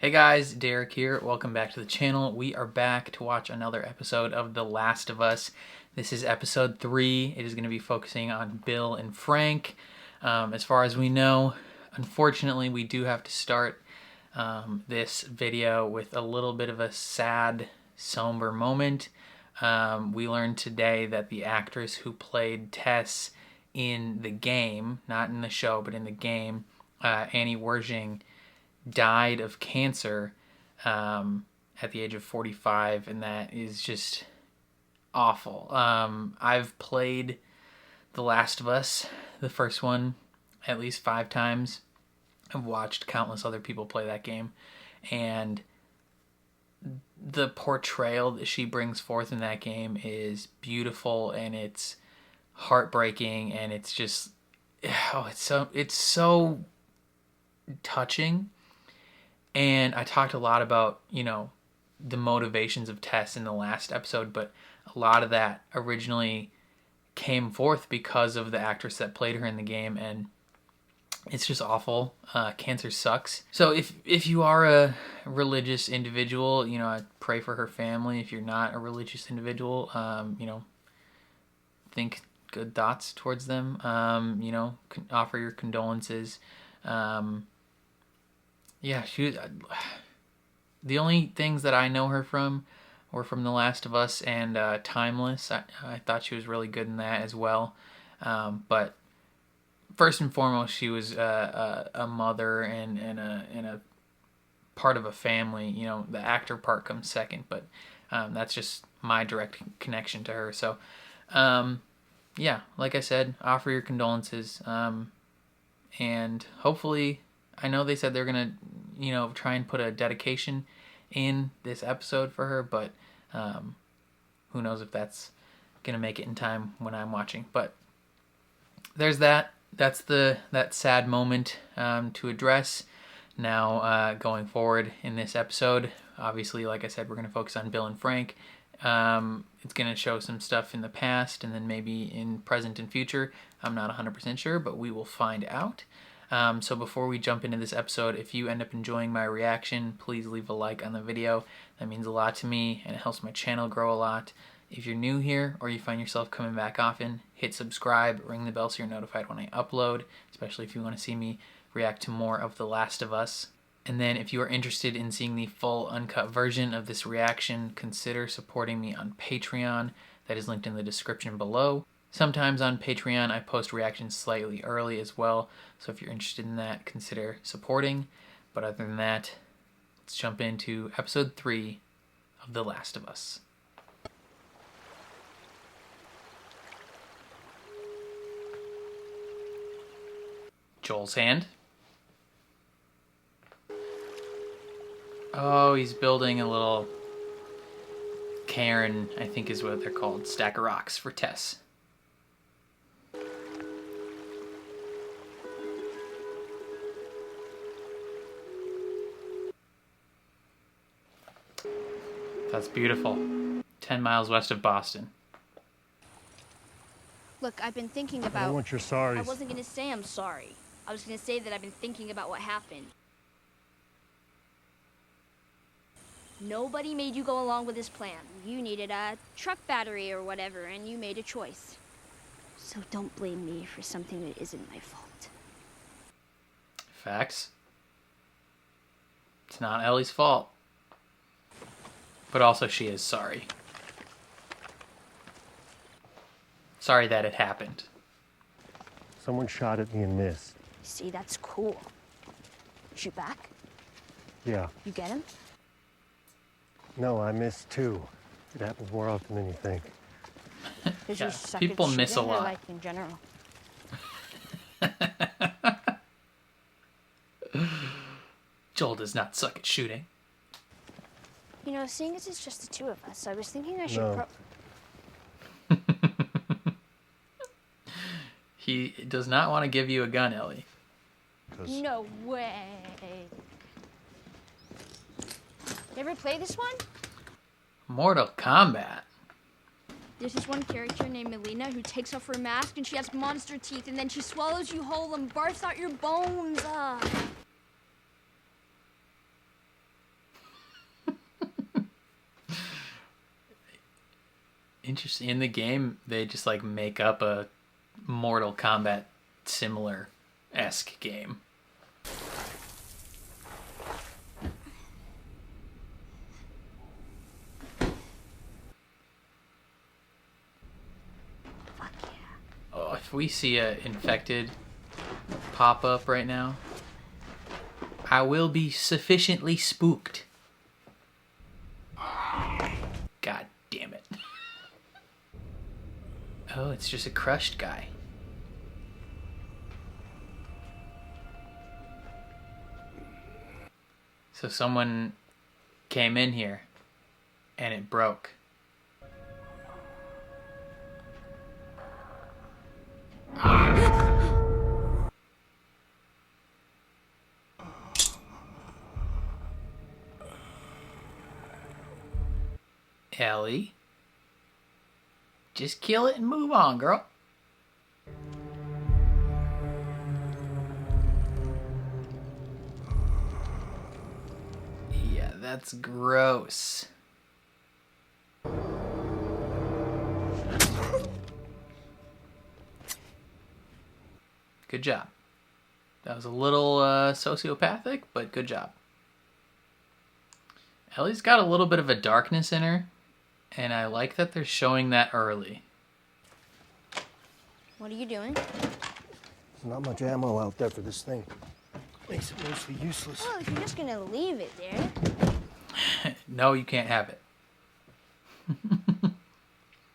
Hey guys, Derek here. Welcome back to the channel. We are back to watch another episode of The Last of Us. This is episode 3. It is going to be focusing on Bill and Frank. As far as we know, unfortunately, we do have to start this video with a little bit of a sad, somber moment. We learned today that the actress who played Tess in the game, not in the show, but in the game, Annie Wersching, died of cancer at the age of 45, and that is just awful. I've played The Last of Us, the first one, at least 5 times. I've watched countless other people play that game, and the portrayal that she brings forth in that game is beautiful, and it's heartbreaking, and it's just, it's so touching. And I talked a lot about, the motivations of Tess in the last episode, but a lot of that originally came forth because of the actress that played her in the game, and it's just awful. Cancer sucks. So if you are a religious individual, I pray for her family. If you're not a religious individual, think good thoughts towards them. Offer your condolences. Yeah, she was, the only things that I know her from were from The Last of Us and Timeless. I thought she was really good in that as well. But first and foremost, she was a mother and a part of a family. The actor part comes second, but that's just my direct connection to her. So, yeah, like I said, offer your condolences. And hopefully, I know they said they're going to, try and put a dedication in this episode for her, but who knows if that's going to make it in time when I'm watching. But there's that. That's that sad moment to address. Now, going forward in this episode, obviously, like I said, we're going to focus on Bill and Frank. It's going to show some stuff in the past and then maybe in present and future. I'm not 100% sure, but we will find out. So before we jump into this episode, if you end up enjoying my reaction, please leave a like on the video. That means a lot to me, and it helps my channel grow a lot. If you're new here, or you find yourself coming back often, hit subscribe, ring the bell so you're notified when I upload, especially if you want to see me react to more of The Last of Us. And then if you are interested in seeing the full uncut version of this reaction, consider supporting me on Patreon. That is linked in the description below. Sometimes on Patreon, I post reactions slightly early as well, so if you're interested in that, consider supporting. But other than that, let's jump into episode 3 of The Last of Us. Joel's hand. Oh, he's building a little cairn, I think is what they're called, stack of rocks for Tess. That's beautiful. 10 miles west of Boston. Look, I've been thinking about... I don't want your sorries. I wasn't going to say I'm sorry. I was going to say that I've been thinking about what happened. Nobody made you go along with this plan. You needed a truck battery or whatever, and you made a choice. So don't blame me for something that isn't my fault. Facts. It's not Ellie's fault. But also she is sorry. Sorry that it happened. Someone shot at me and missed. See, that's cool. Shoot back? Yeah. You get him? No, I missed too. It happens more often than you think. Yeah, people miss a lot. Like in general. Joel does not suck at shooting. Seeing as it's just the two of us, I was thinking I should No. He does not want to give you a gun, Ellie. No way. You ever play this one? Mortal Kombat. There's this one character named Melina who takes off her mask and she has monster teeth and then she swallows you whole and barfs out your bones. Interesting. In the game, they just like make up a Mortal Kombat similar-esque game. Fuck yeah. Oh, if we see a infected pop up right now, I will be sufficiently spooked. God damn it. Oh, it's just a crushed guy. So someone came in here and it broke. Ellie, just kill it and move on, girl. Yeah, that's gross. Good job. That was a little sociopathic, but good job. Ellie's got a little bit of a darkness in her, and I like that they're showing that early. What are you doing? There's not much ammo out there for this thing. Makes it mostly useless. Well, if you're just gonna leave it there. No, you can't have it.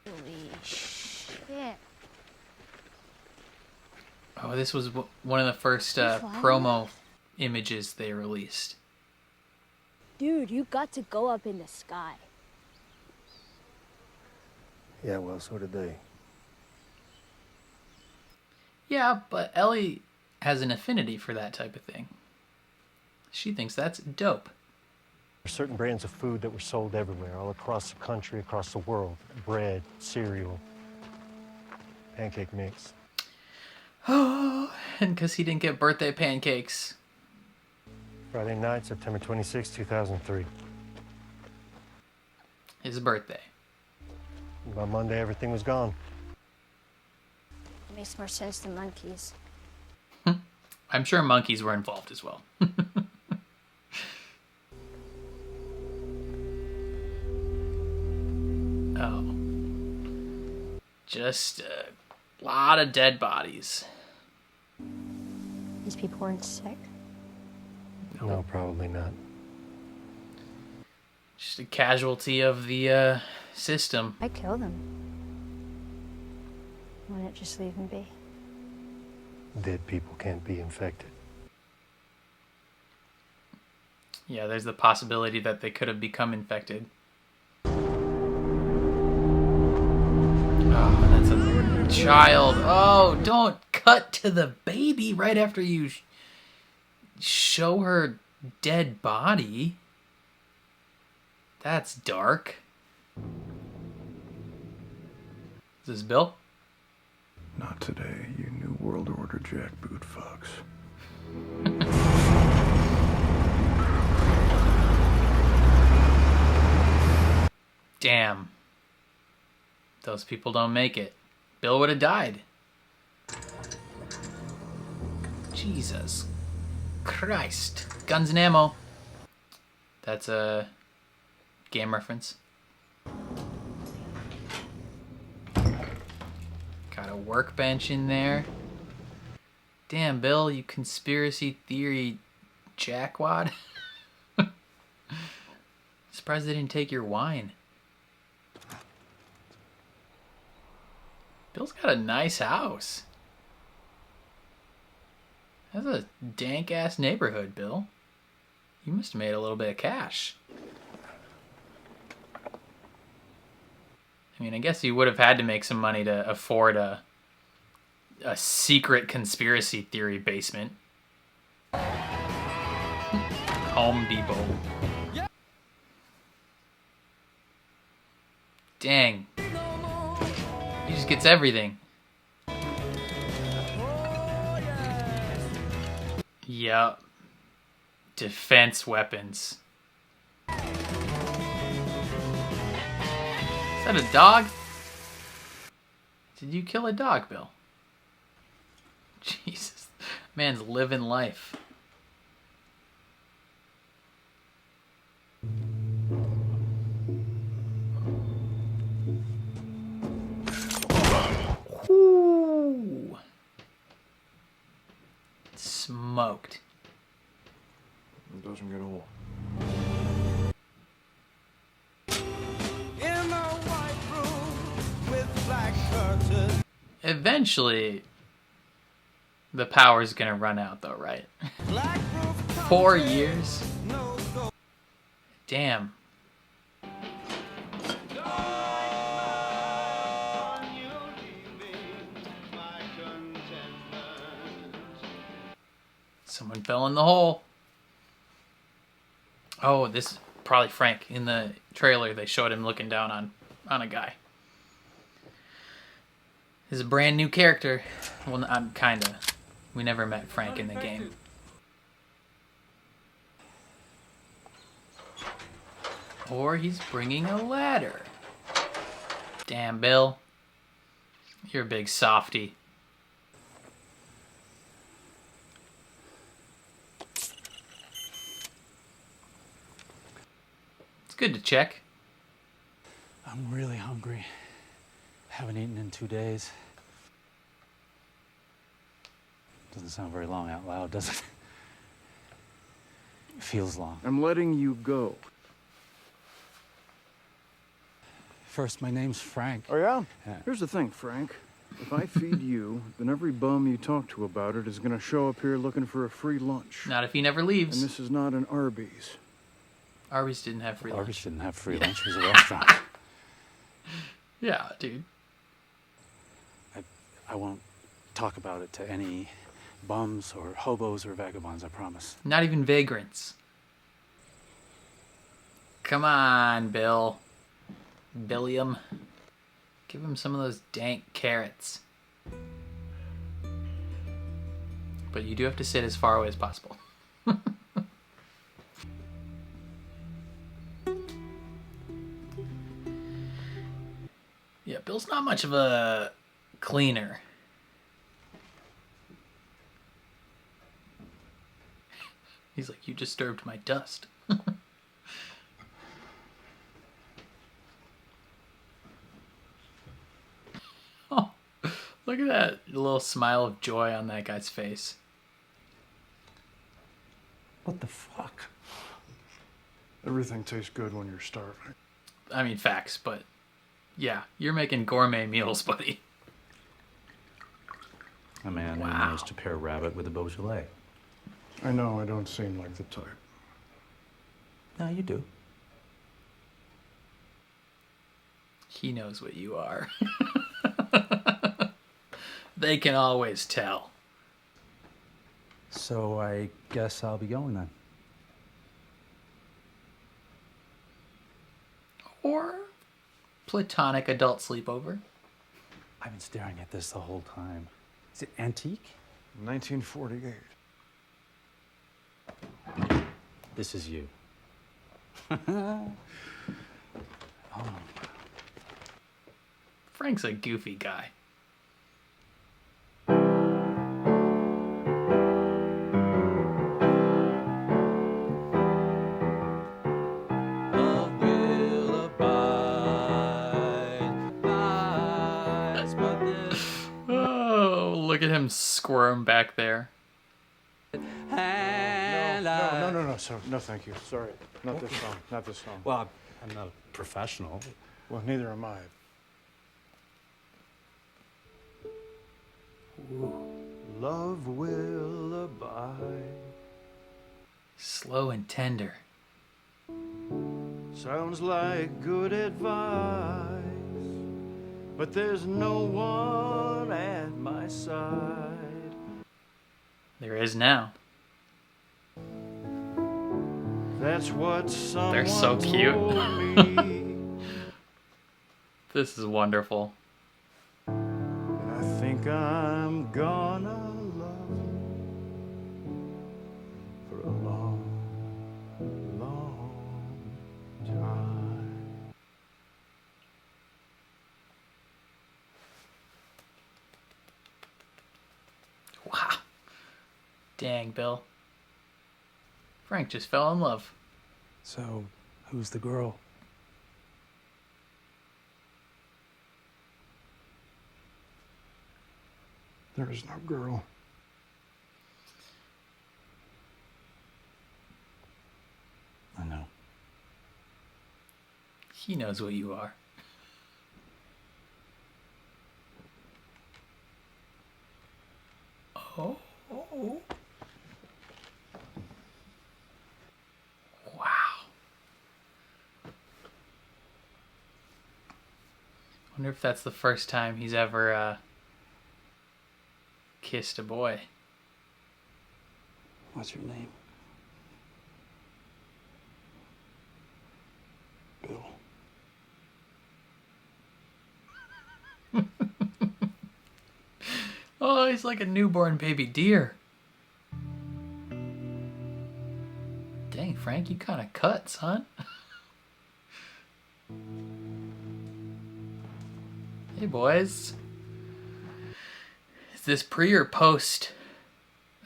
Holy shit. Oh, this was one of the first promo images they released. Dude, you got to go up in the sky. Yeah, well, so did they. Yeah, but Ellie has an affinity for that type of thing. She thinks that's dope. There's certain brands of food that were sold everywhere, all across the country, across the world. Bread, cereal, pancake mix. Oh, and because he didn't get birthday pancakes. Friday night, September 26, 2003. His birthday. By Monday, everything was gone. It makes more sense than monkeys. I'm sure monkeys were involved as well. Oh. Just a lot of dead bodies. These people weren't sick. No, probably not. Just a casualty of the system. I kill them. Why not just leave them be? Dead people can't be infected. Yeah, there's the possibility that they could have become infected. Oh, that's a child. Oh, don't cut to the baby right after you show her dead body. That's dark. Is this Bill? Not today, you New World Order jackboot fucks. Damn. Those people don't make it. Bill would have died. Jesus Christ. Guns and ammo. That's a game reference. Got a workbench in there. Damn, Bill, you conspiracy theory jackwad. Surprised they didn't take your wine. Bill's got a nice house. That's a dank-ass neighborhood, Bill. You must have made a little bit of cash. I mean, I guess you would have had to make some money to afford a secret conspiracy theory basement. Home Depot. Dang. He just gets everything. Yup. Defense weapons. Is that a dog? Did you kill a dog, Bill? Jesus. Man's living life. Ooh. Smoked. It doesn't get old. In a white room with black curtains. Eventually, the power's gonna run out, though, right? Black roof 4 years? no go. Damn. Someone fell in the hole. Oh, this is probably Frank. In the trailer, they showed him looking down on a guy. This is a brand new character. Well, I'm kinda. We never met Frank in the game. Or he's bringing a ladder. Damn, Bill. You're a big softy. It's good to check. I'm really hungry. Haven't eaten in 2 days. Doesn't sound very long out loud, does it? It feels long. I'm letting you go. First, my name's Frank. Oh, yeah? Yeah. Here's the thing, Frank. If I feed you, then every bum you talk to about it is gonna show up here looking for a free lunch. Not if he never And leaves. this is not an Arby's. Arby's didn't have free lunch. Arby's didn't have free lunch. It was a restaurant. Yeah, dude. I won't talk about it to any bums or hobos or vagabonds, I promise. Not even vagrants. Come on, Bill. Billiam. Give him some of those dank carrots. But you do have to sit as far away as possible. Yeah, Bill's not much of a cleaner. He's like, you disturbed my dust. Oh, look at that little smile of joy on that guy's face. What the fuck? Everything tastes good when you're starving. I mean, facts, but yeah, you're making gourmet meals, buddy. A man Wow. who knows to pair rabbit with a Beaujolais. I know I don't seem like the type. No, you do. He knows what you are. They can always tell. So I guess I'll be going then. Or platonic adult sleepover. I've been staring at this the whole time. Is it antique? 1948. This is you. Frank's a goofy guy. Love will abide, lies, but this Oh, look at him squirm back there. and No, sir. No, thank you. Sorry. Not this song. Not this song. Well, I'm not a professional. Well, neither am I. Love will abide. Slow and tender. Sounds like good advice, but there's no one at my side. There is now. That's what someone They're so cute. told me. This is wonderful. And I think I'm gonna love for a long, long time. Wow. Dang, Bill. Frank just fell in love. So, who's the girl? There is no girl. I know. He knows what you are. Oh. Wow. Wonder if that's the first time he's ever kissed a boy. What's your name? Bill. Oh, he's like a newborn baby deer. Dang, Frank, you kind of cut, son. Hey, boys. Is this pre or post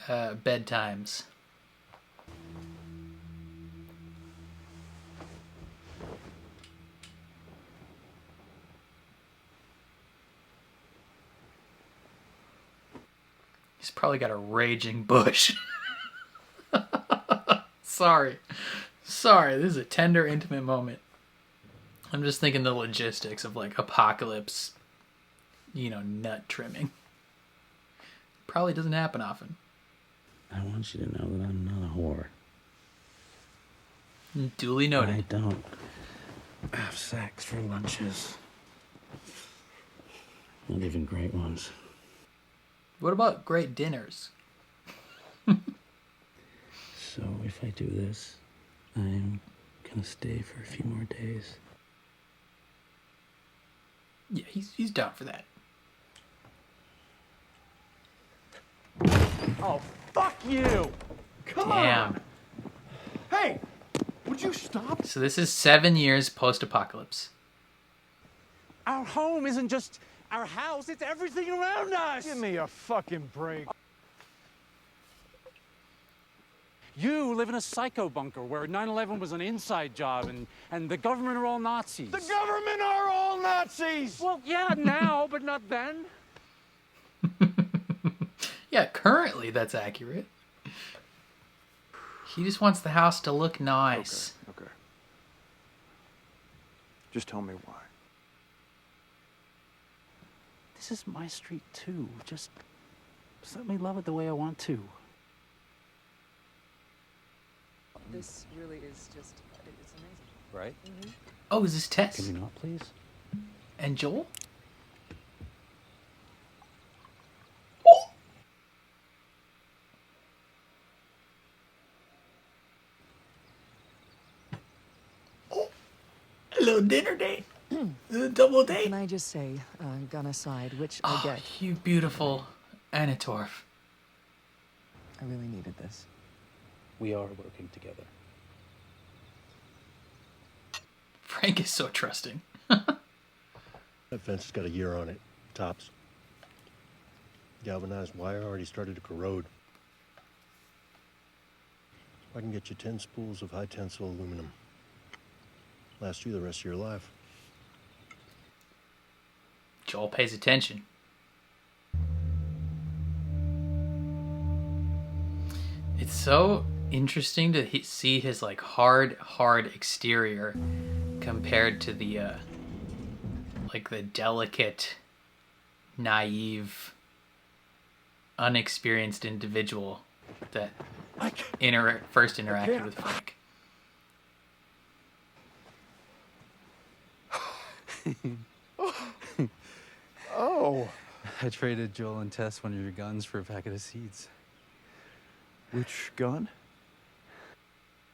bedtimes? He's probably got a raging bush. Sorry, this is a tender, intimate moment. I'm just thinking the logistics of like apocalypse, nut trimming. Probably doesn't happen often. I want you to know that I'm not a whore. Duly noted. I don't have sex for lunches. Not even great ones. What about great dinners? So if I do this, I'm gonna stay for a few more days. Yeah, he's down for that. Oh, fuck you! Come Damn. on! Hey! Would you stop? So this is 7 years post-apocalypse. Our home isn't just our house, it's everything around us! Give me a fucking break. You live in a psycho bunker where 9/11 was an inside job and the government are all Nazis. The government are all Nazis! Well, yeah, now, but not then. Yeah, currently that's accurate. He just wants the house to look nice. Okay. Just tell me why. This is my street too. Just let me love it the way I want to. This really is just, it's amazing. Right? Oh, is this Tess? Can we not, please? And Joel? A little dinner date. A double date. Can I just say, gun aside, which I Oh, get, you beautiful Anatorf. I really needed this. We are working together. Frank is so trusting. That fence has got a year on it, tops. Galvanized wire already started to corrode. I can get you 10 spools of high tensile aluminum. Last you the rest of your life. Joel pays attention. It's so interesting to see his like hard exterior compared to the like the delicate, naive, unexperienced individual that first interacted with Frank. Oh, I traded Joel and Tess one of your guns for a packet of seeds. which gun?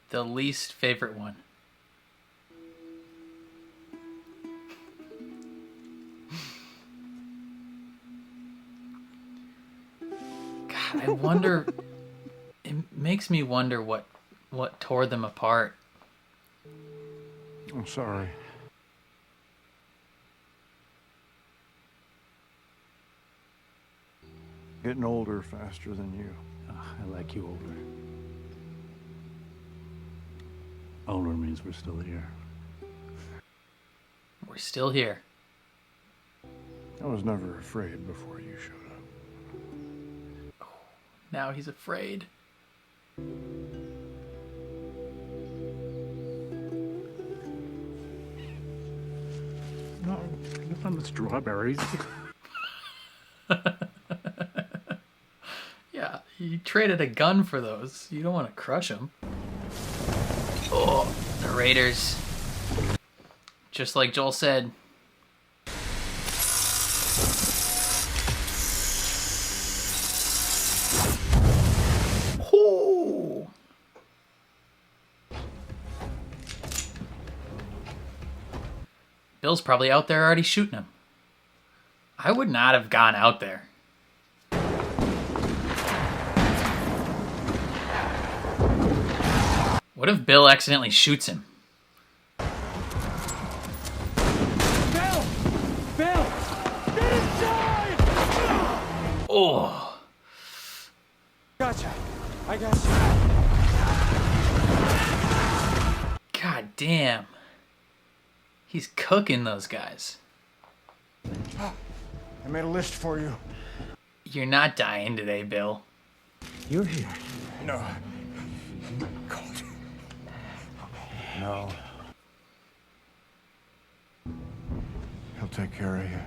The least favorite one. God, I wonder. It makes me wonder what tore them apart. I'm sorry. Getting older faster than you. I like you older. Older means we're still here. We're still here. I was never afraid before you showed up. Now he's afraid. No, on the strawberries. Yeah, you traded a gun for those. You don't want to crush them. Oh, the Raiders. Just like Joel said. Oh. Bill's probably out there already shooting him. I would not have gone out there. What if Bill accidentally shoots him? Bill! Bill! Get inside! Oh. Gotcha. I got you. God damn. He's cooking those guys. I made a list for you. You're not dying today, Bill. You're here. No. Cold. No. He'll take care of you.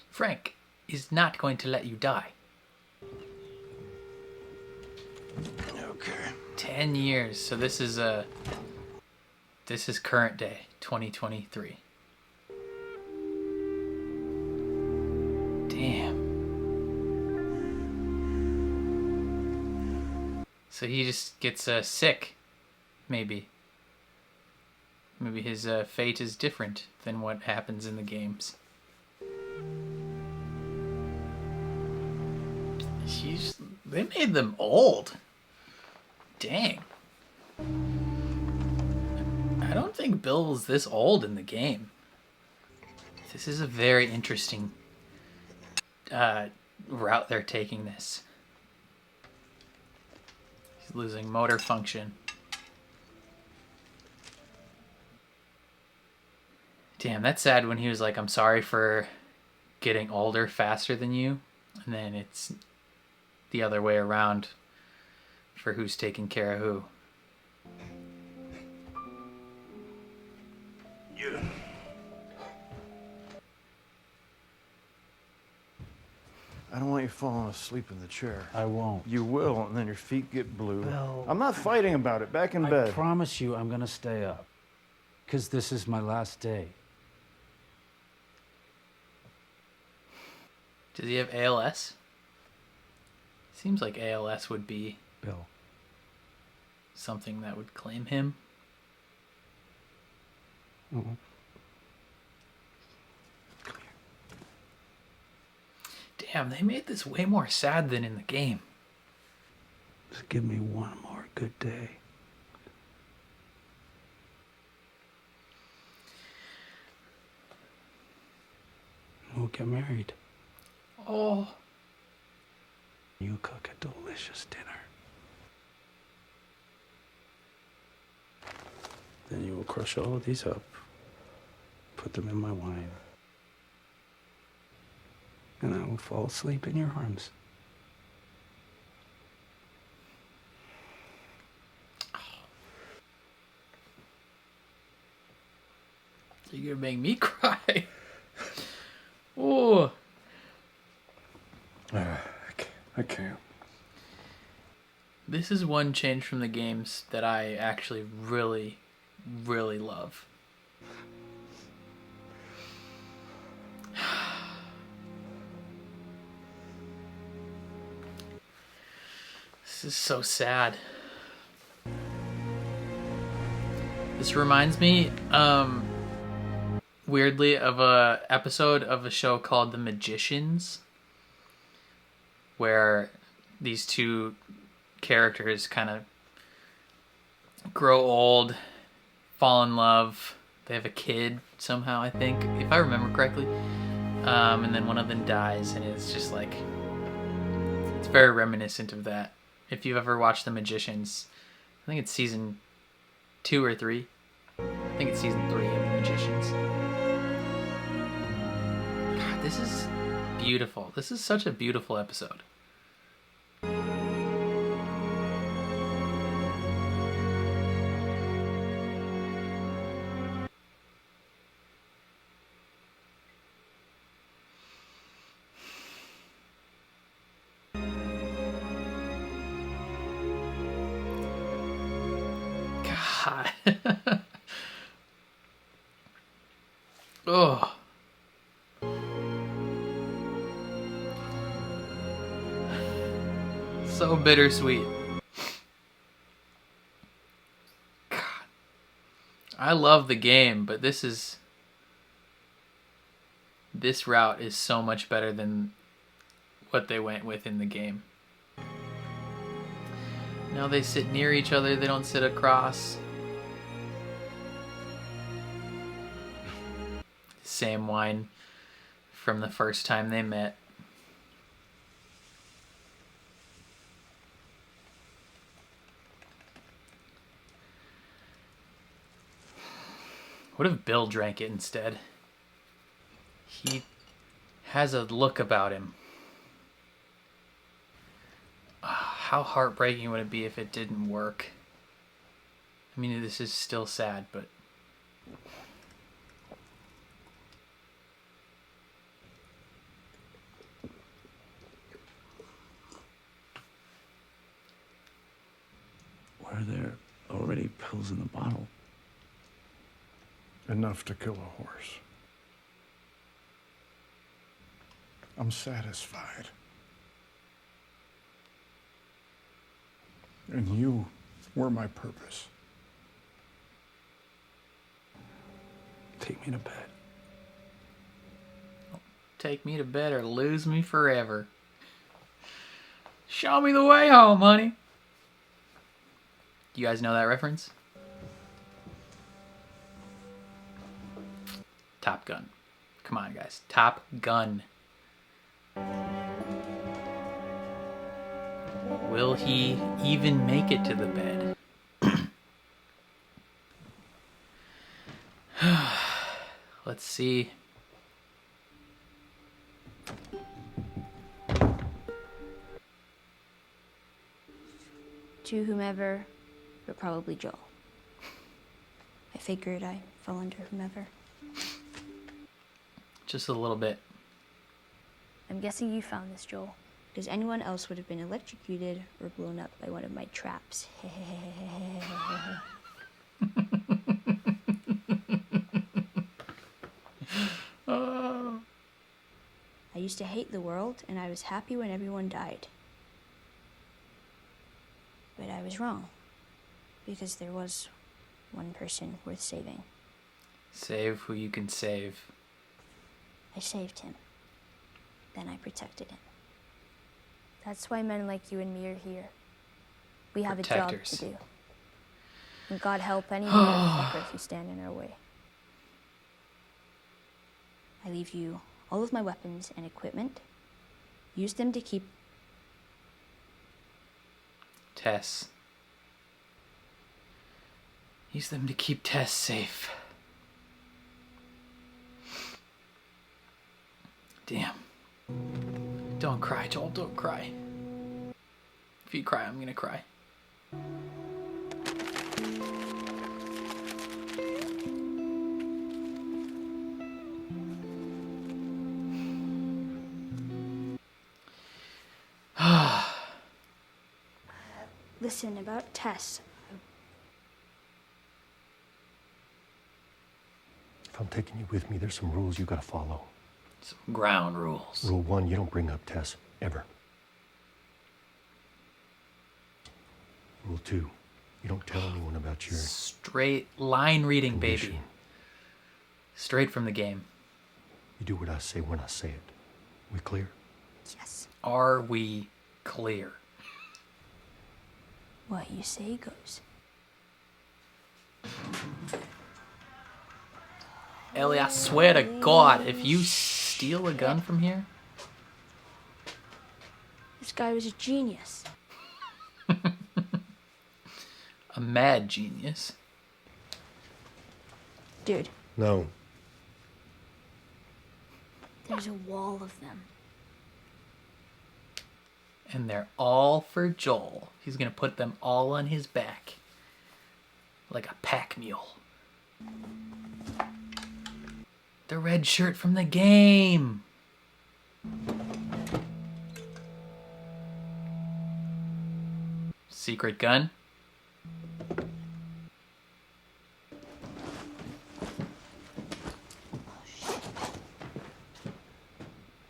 Frank is not going to let you die. Okay. 10 years. So this is current day, 2023. Damn. So he just gets sick, maybe. Maybe his fate is different than what happens in the games. They made them old. Dang. I don't think Bill was this old in the game. This is a very interesting route they're taking this. He's losing motor function. Damn, that's sad when he was like, I'm sorry for getting older faster than you. And then it's the other way around for who's taking care of who. I don't want you falling asleep in the chair. I won't. You will, and then your feet get blue. Bill. I'm not fighting about it. Back in I bed. promise you I'm gonna stay up. Because this is my last day. Does he have ALS? Seems like ALS would be Bill. something that would claim him. Mm-mm. Damn, they made this way more sad than in the game. Just give me one more good day. We'll get married. Oh. You cook a delicious dinner. Then you will crush all of these up, put them in my wine, and I will fall asleep in your arms. You're gonna make me cry. Oh. I can't. This is one change from the games that I actually really, really love. This is so sad. This reminds me, weirdly, of a episode of a show called The Magicians, where these two characters kind of grow old, fall in love. They have a kid somehow, I think, if I remember correctly. And then one of them dies, and it's just like, it's very reminiscent of that. If you've ever watched The Magicians, I think it's season 2 or 3. I think it's season 3 of The Magicians. God, this is beautiful. This is such a beautiful episode. God. Oh. So bittersweet. God. I love the game, but this route is so much better than what they went with in the game. Now they sit near each other, they don't sit across. Same wine from the first time they met. What if Bill drank it instead? He has a look about him. How heartbreaking would it be if it didn't work? I mean, this is still sad, but... Were there already pills in the bottle? Enough to kill a horse. I'm satisfied. And you were my purpose. Take me to bed. Take me to bed or lose me forever. Show me the way home, honey. You guys know that reference? Top Gun. Come on, guys. Top Gun. Will he even make it to the bed? Let's see. To whomever, but probably Joel. I figured I fall under whomever. Just a little bit. I'm guessing you found this, Joel, because anyone else would have been electrocuted or blown up by one of my traps. I used to hate the world, and I was happy when everyone died. But I was wrong, because there was one person worth saving. Save who you can save. I saved him. Then I protected him. That's why men like you and me are here. We have Protectors. a job to do. And God help any motherfucker who stand in our way. I leave you all of my weapons and equipment. Use them to keep... Tess. Use them to keep Tess safe. Damn. Don't cry, Joel. Don't cry. If you cry, I'm gonna cry. Listen, about Tess. If I'm taking you with me, there's some rules you gotta follow. Some ground rules. Rule 1, you don't bring up Tess, ever. Rule 2, you don't tell anyone about your Straight line reading, condition. baby. Straight from the game. You do what I say when I say it. We clear? Yes. Are we clear? What you say goes. Ellie, I swear to God, if you steal a gun from here? This guy was a genius. A mad genius. Dude, No. there's a wall of them. And they're all for Joel. He's gonna put them all on his back. Like a pack mule. The red shirt from the game! Secret gun?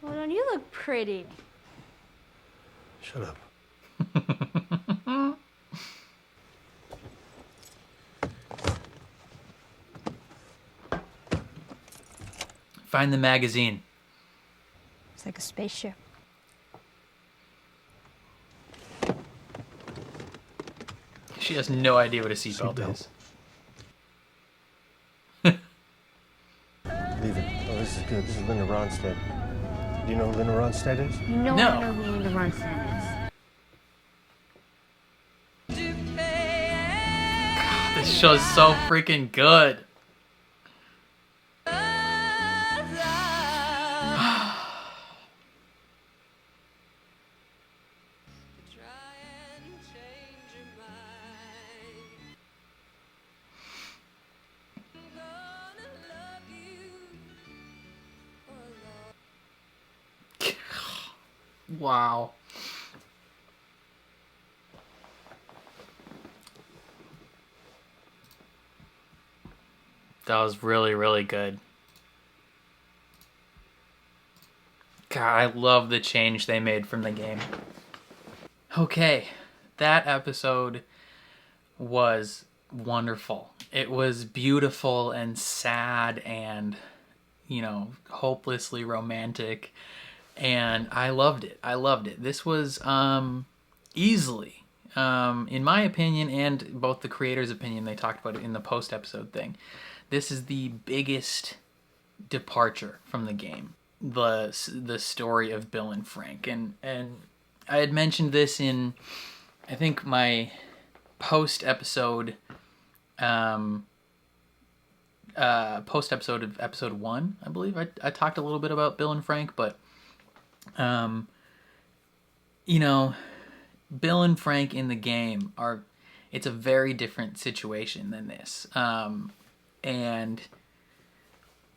Well, don't you look pretty? Shut up. Find the magazine. It's like a spaceship. She has no idea what a seatbelt Seatbelt. is. Leave it. Oh, this is good. This is Linda Ronstadt. Do you know who Linda Ronstadt is? You know No. I know who Linda Ronstadt is. This show's so freaking good. Wow. That was really, really good. God, I love the change they made from the game. Okay, that episode was wonderful. It was beautiful and sad and, you know, hopelessly romantic. And I loved it. I loved it. This was easily, in my opinion, and both the creator's opinion, they talked about it in the post-episode thing, this is the biggest departure from the game, the story of Bill and Frank. And I had mentioned this in, I think, my post-episode of episode 1, I believe. I talked a little bit about Bill and Frank, but you know, Bill and Frank in the game it's a very different situation than this. And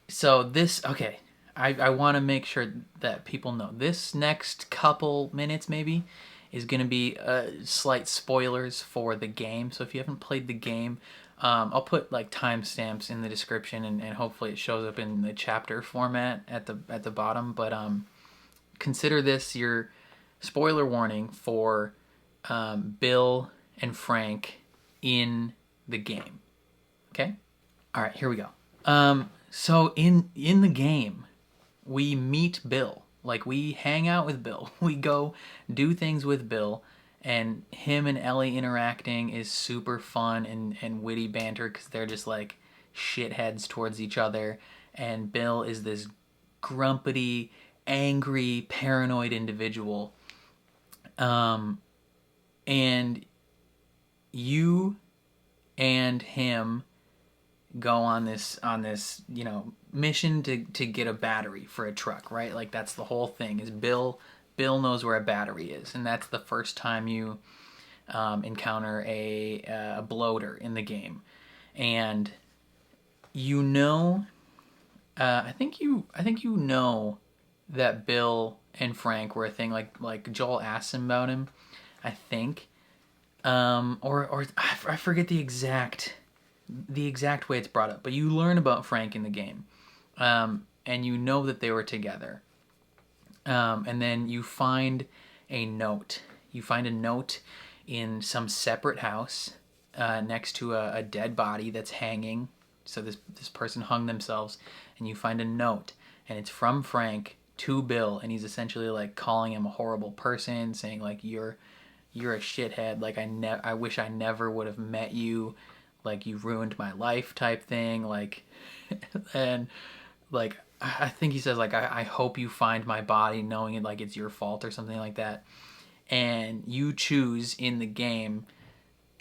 so this, okay, I want to make sure that people know this next couple minutes maybe is going to be slight spoilers for the game. So if you haven't played the game, I'll put like timestamps in the description, and hopefully it shows up in the chapter format at the bottom. But consider this your spoiler warning for Bill and Frank in the game. Okay? All right, here we go. So in the game, we meet Bill. Like, we hang out with Bill. We go do things with Bill, and him and Ellie interacting is super fun and witty banter because they're just like shitheads towards each other. And Bill is this grumpy, angry, paranoid individual. And you and him go on this you know, mission to get a battery for a truck, right? Like, that's the whole thing, is Bill knows where a battery is, and that's the first time you encounter a bloater in the game. And you know, I think you know that Bill and Frank were a thing. Like Joel asked him about him, I think, or I forget the exact way it's brought up, but you learn about Frank in the game, and you know that they were together, and then you find a note. You find a note in some separate house next to a dead body that's hanging. So this person hung themselves, and you find a note, and it's from Frank to Bill, and he's essentially like calling him a horrible person, saying like, you're a shithead, like I wish I never would have met you, like you ruined my life type thing, like and like I think he says like, I hope you find my body knowing it like it's your fault or something like that. And you choose in the game,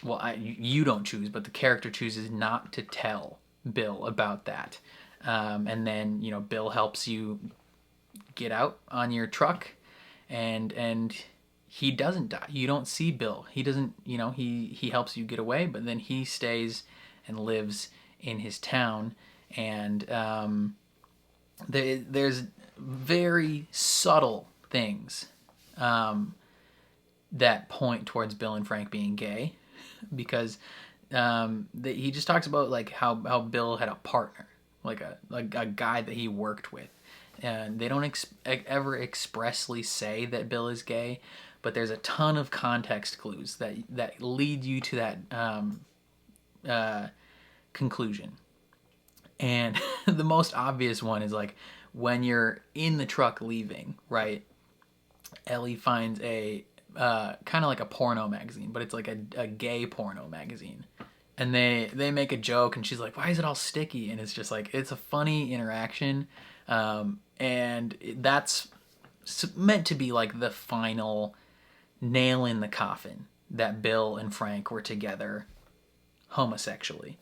well, you don't choose, but the character chooses not to tell Bill about that. And then, you know, Bill helps you get out on your truck, and he doesn't die. You don't see Bill. He doesn't, you know, he helps you get away, but then he stays and lives in his town. And there's very subtle things that point towards Bill and Frank being gay, because he just talks about like how Bill had a partner, like a guy that he worked with, and they don't ever expressly say that Bill is gay, but there's a ton of context clues that lead you to that conclusion. And the most obvious one is like when you're in the truck leaving, right? Ellie finds a kind of like a porno magazine, but it's like a gay porno magazine. And they make a joke, and she's like, "Why is it all sticky?" And it's just like, it's a funny interaction. And that's meant to be like the final nail in the coffin that Bill and Frank were together homosexually.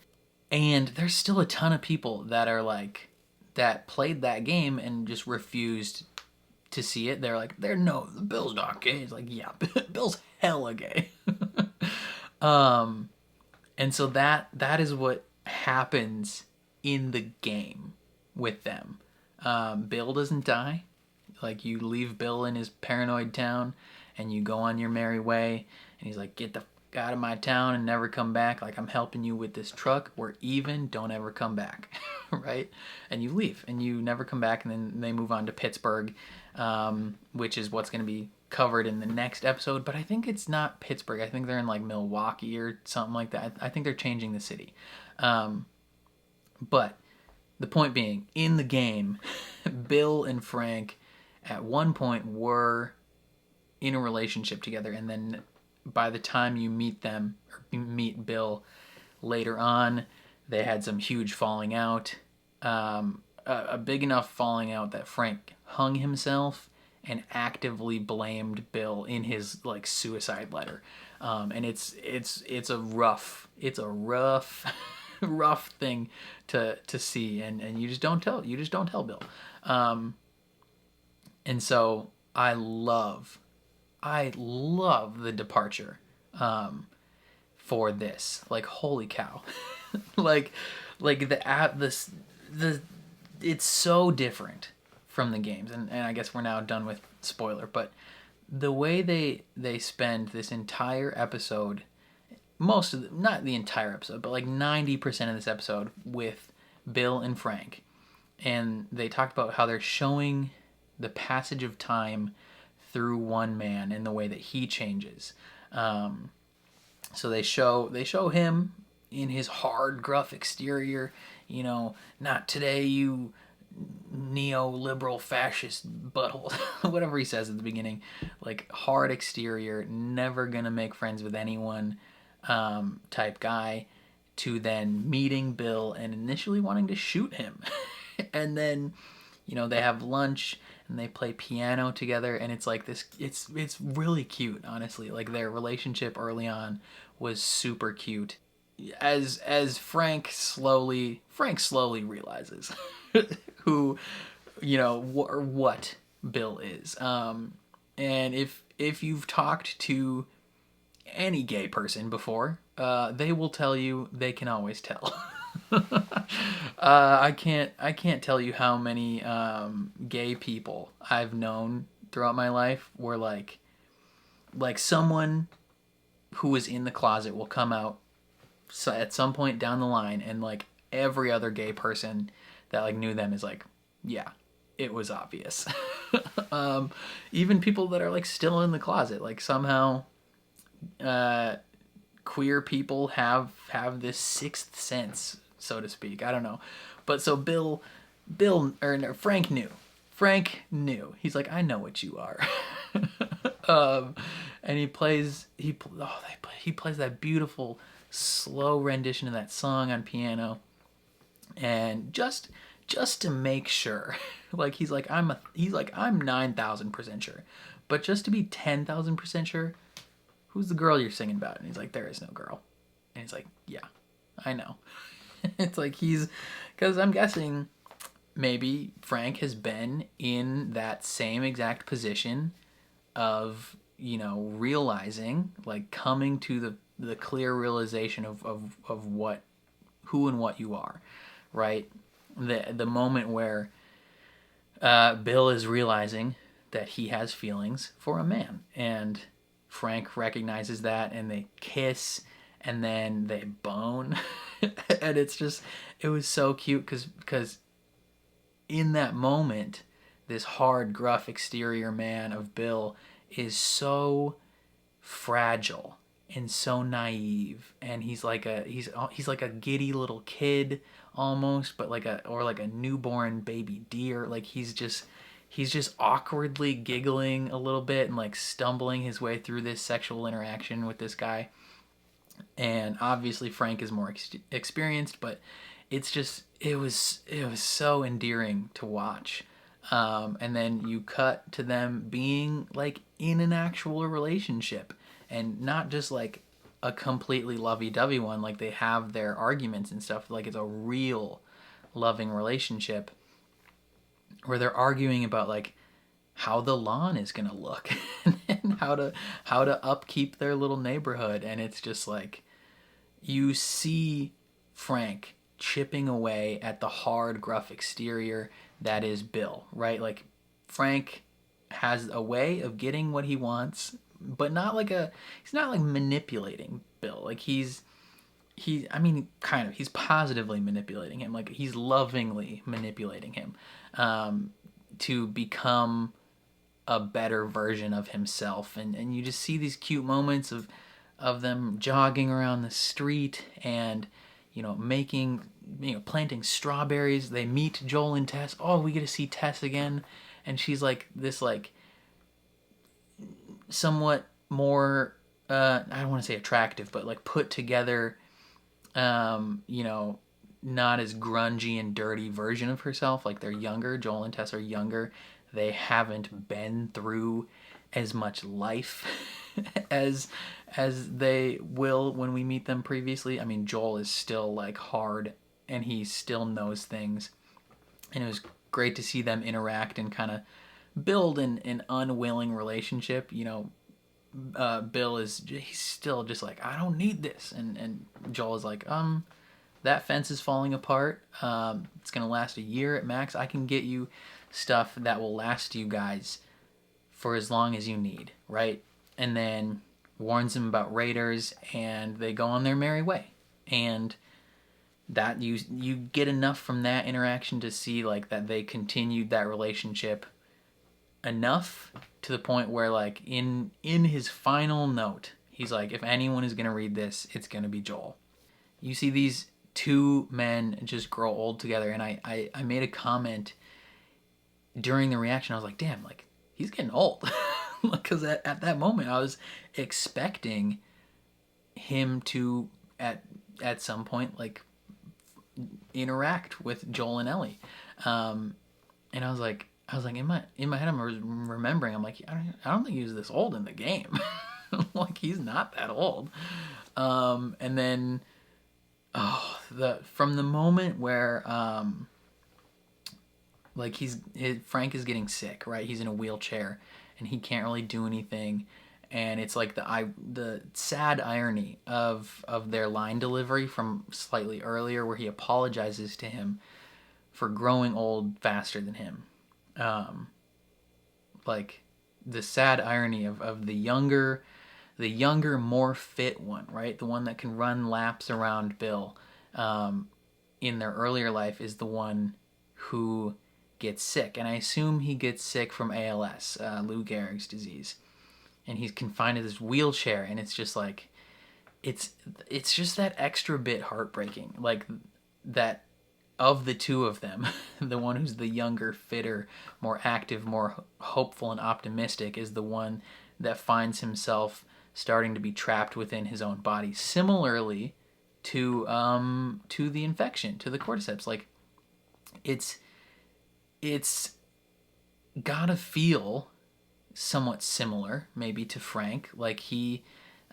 And there's still a ton of people that are like, that played that game and just refused to see it. They're like, Bill's not gay. It's like, yeah, Bill's hella gay. And so that is what happens in the game with them. Bill doesn't die. Like, you leave Bill in his paranoid town and you go on your merry way, and he's like, "Get the out of my town and never come back. Like, I'm helping you with this truck. We're even. Don't ever come back." Right? And you leave and you never come back. And then they move on to Pittsburgh, which is what's going to be covered in the next episode. But I think it's not Pittsburgh. I think they're in like Milwaukee or something like that. I think they're changing the city. But the point being, in the game, Bill and Frank at one point were in a relationship together, and then by the time you meet them, or you meet Bill later on, they had some huge falling out. A big enough falling out that Frank hung himself and actively blamed Bill in his like suicide letter. And it's a rough rough thing to see, and you just don't tell Bill. And so I love the departure for this. Like, holy cow. like it's so different from the games, and I guess we're now done with spoiler, but the way they spend this entire episode, not the entire episode, but like 90% of this episode with Bill and Frank, and they talked about how they're showing the passage of time through one man and the way that he changes. So they show him in his hard, gruff exterior, you know, "Not today, you neoliberal fascist butthole," whatever he says at the beginning. Like, hard exterior, never gonna make friends with anyone type guy, to then meeting Bill and initially wanting to shoot him. And then, you know, they have lunch and they play piano together, and it's like this, it's really cute, honestly. Like, their relationship early on was super cute. As Frank slowly realizes who, you know, what Bill is. And if you've talked to any gay person before, they will tell you they can always tell. I can't tell you how many gay people I've known throughout my life where like someone who was in the closet will come out at some point down the line, and like every other gay person that like knew them is like, yeah, it was obvious. Even people that are like still in the closet, like somehow queer people have this sixth sense, so to speak. I don't know. But so Frank knew. He's like, "I know what you are." And he plays that beautiful slow rendition of that song on piano, and just just to make sure. Like he's like I'm 9,000% sure, but just to be 10,000% sure, who's the girl you're singing about? And he's like, there is no girl. And he's like, yeah, I know. It's like because I'm guessing maybe Frank has been in that same exact position of, realizing, like coming to the clear realization of what, who and what you are, right? The moment where Bill is realizing that he has feelings for a man, and Frank recognizes that, and they kiss, and then they bone, and it was so cute because in that moment, this hard, gruff exterior man of Bill is so fragile and so naive, and he's like a giddy little kid almost, but like a newborn baby deer. Like he's just awkwardly giggling a little bit and like stumbling his way through this sexual interaction with this guy. And obviously Frank is more experienced, but it was so endearing to watch. And then you cut to them being like in an actual relationship, and not just like a completely lovey-dovey one. Like they have their arguments and stuff. Like it's a real loving relationship where they're arguing about like how the lawn is gonna look and how to upkeep their little neighborhood. And it's just like you see Frank chipping away at the hard, gruff exterior that is Bill, right? Like Frank has a way of getting what he wants, but he's not like manipulating Bill. Like he's positively manipulating him. Like he's lovingly manipulating him to become a better version of himself. And you just see these cute moments of them jogging around the street and planting strawberries. They meet Joel and Tess. Oh, we get to see Tess again, and she's like this like somewhat more I don't want to say attractive, but like put together, not as grungy and dirty version of herself. Like they're younger. Joel and Tess are younger. They haven't been through as much life as they will when we meet them previously. I mean, Joel is still like hard, and he still knows things, and it was great to see them interact and kind of build an unwilling relationship. Bill he's still just like, I don't need this, and Joel is like, that fence is falling apart. It's gonna last a year at max. I can get you stuff that will last you guys for as long as you need, right? And then warns him about raiders, and they go on their merry way. And that you get enough from that interaction to see like that they continued that relationship enough to the point where like in his final note, he's like, if anyone is gonna read this, it's gonna be Joel. You see these two men just grow old together, and I made a comment during the reaction. I was like, damn, like he's getting old. Because at that moment I was expecting him to at some point like interact with Joel and Ellie, and I was like in my head I'm remembering, I'm like, I don't think he was this old in the game. Like he's not that old. And then from the moment where like Frank is getting sick, right? He's in a wheelchair and he can't really do anything, and it's like the sad irony of their line delivery from slightly earlier, where he apologizes to him for growing old faster than him. Like the sad irony of the younger, more fit one, right? The one that can run laps around Bill in their earlier life is the one who gets sick. And I assume he gets sick from ALS, Lou Gehrig's disease. And he's confined to this wheelchair, and it's just like, it's just that extra bit heartbreaking. Like that of the two of them, the one who's the younger, fitter, more active, more hopeful and optimistic is the one that finds himself starting to be trapped within his own body. Similarly to the infection, to the cordyceps. Like it's it's gotta feel somewhat similar, maybe, to Frank. Like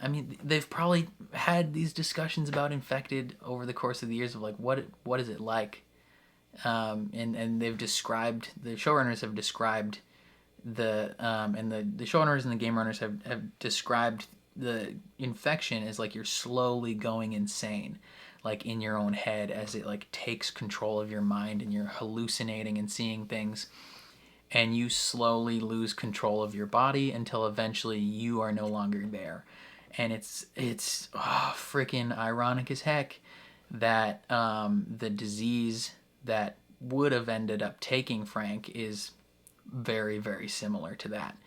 I mean, they've probably had these discussions about Infected over the course of the years of like what is it like, and they've described, the showrunners have described the showrunners and the game runners have described the infection as like you're slowly going insane, like in your own head, as it like takes control of your mind and you're hallucinating and seeing things, and you slowly lose control of your body until eventually you are no longer there. And it's freaking ironic as heck that the disease that would have ended up taking Frank is very, very similar to that.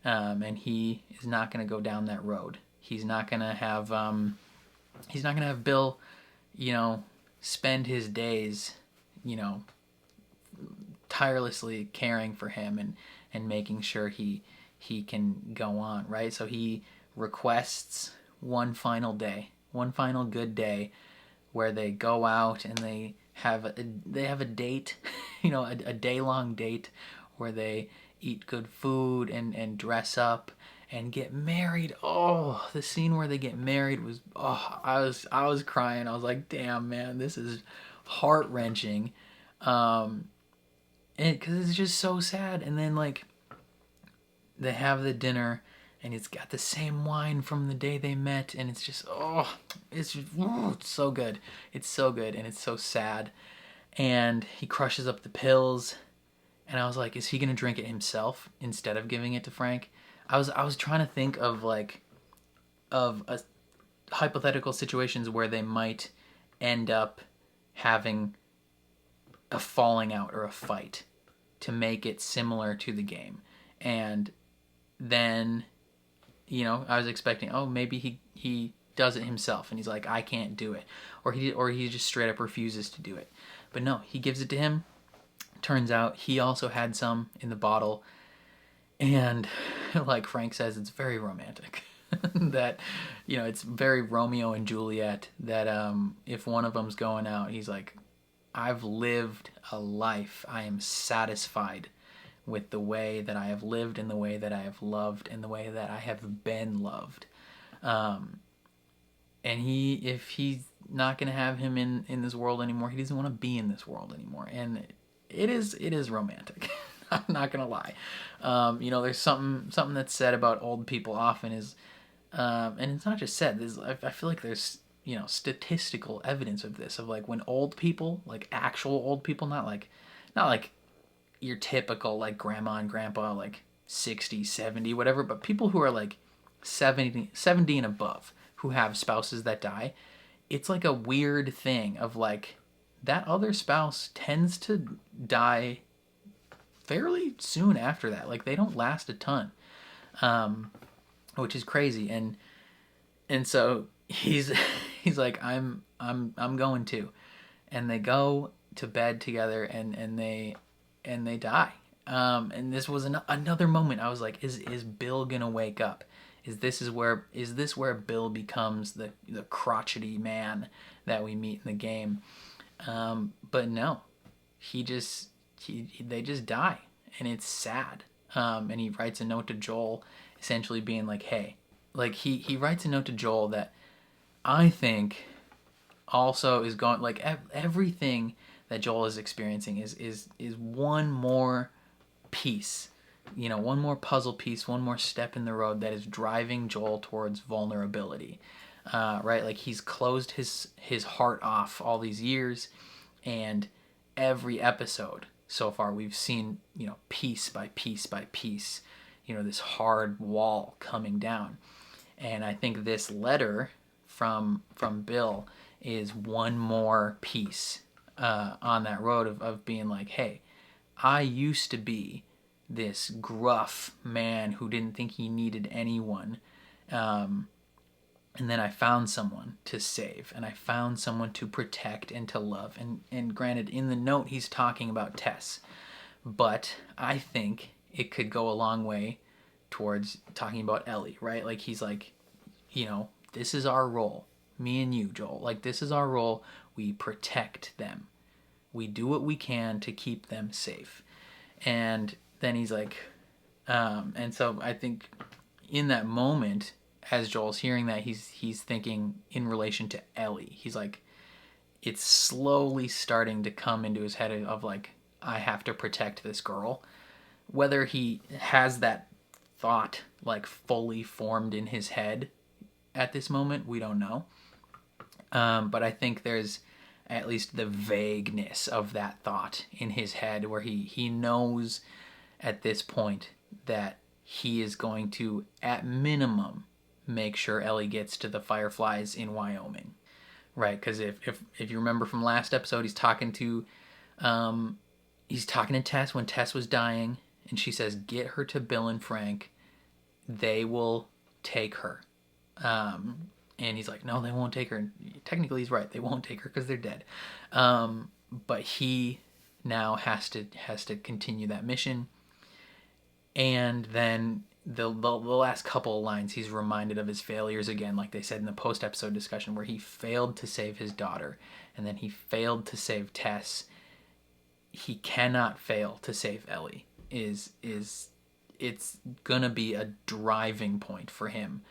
And he is not going to go down that road. He's not going to have Bill, spend his days, tirelessly caring for him and making sure he can go on, right? So he requests one final good day where they go out and they have a date, a day-long date where they eat good food and dress up and get married. Oh, the scene where they get married was, I was crying. I was like, damn, man, this is heart-wrenching. Because it's just so sad. And then, like, they have the dinner and it's got the same wine from the day they met, and it's just, it's so good. It's so good, and it's so sad. And he crushes up the pills, and I was like, is he gonna drink it himself instead of giving it to Frank? I was trying to think of hypothetical situations where they might end up having a falling out or a fight to make it similar to the game. And then, I was expecting, maybe he does it himself and he's like, I can't do it. Or he just straight up refuses to do it. But no, he gives it to him. Turns out he also had some in the bottle. And like Frank says, it's very romantic. That, it's very Romeo and Juliet. That if one of them's going out, he's like, I've lived a life. I am satisfied with the way that I have lived and the way that I have loved and the way that I have been loved. And if he's not going to have him in this world anymore, he doesn't want to be in this world anymore. And it is romantic. I'm not going to lie. There's something that's said about old people often is, and it's not just said, I feel like there's, statistical evidence of this, of like when old people, like actual old people, not like your typical like grandma and grandpa, like 60, 70, whatever, but people who are like 70 and above, who have spouses that die, it's like a weird thing of like that other spouse tends to die fairly soon after that. Like they don't last a ton, which is crazy. And so he's like, I'm going to, and they go to bed together and they die. And this was another moment I was like, is Bill gonna wake up? Is this where Bill becomes the crotchety man that we meet in the game? But no, they just die, and it's sad. And he writes a note to Joel, essentially being like, hey, like he writes a note to Joel that I think also is going, like, everything that Joel is experiencing is one more piece, one more puzzle piece, one more step in the road that is driving Joel towards vulnerability, right? Like he's closed his heart off all these years, and every episode so far we've seen, piece by piece by piece, this hard wall coming down. And I think this letter from Bill is one more piece on that road of being like, hey, I used to be this gruff man who didn't think he needed anyone. And then I found someone to save, and I found someone to protect and to love. And granted, in the note, he's talking about Tess, but I think it could go a long way towards talking about Ellie, right? Like he's like, this is our role. Me and you, Joel. Like, this is our role. We protect them. We do what we can to keep them safe. And then he's like, and so I think in that moment, as Joel's hearing that, he's thinking in relation to Ellie. He's like, it's slowly starting to come into his head of like, I have to protect this girl. Whether he has that thought like fully formed in his head at this moment, we don't know. But I think there's at least the vagueness of that thought in his head where he knows at this point that he is going to, at minimum, make sure Ellie gets to the Fireflies in Wyoming. Right? Because if you remember from last episode, he's talking to Tess when Tess was dying, and she says, get her to Bill and Frank. They will take her. And he's like, no, they won't take her. And technically, he's right. They won't take her because they're dead. But he now has to continue that mission. And then the last couple of lines, he's reminded of his failures again, like they said in the post-episode discussion, where he failed to save his daughter, and then he failed to save Tess. He cannot fail to save Ellie. It's gonna be a driving point for him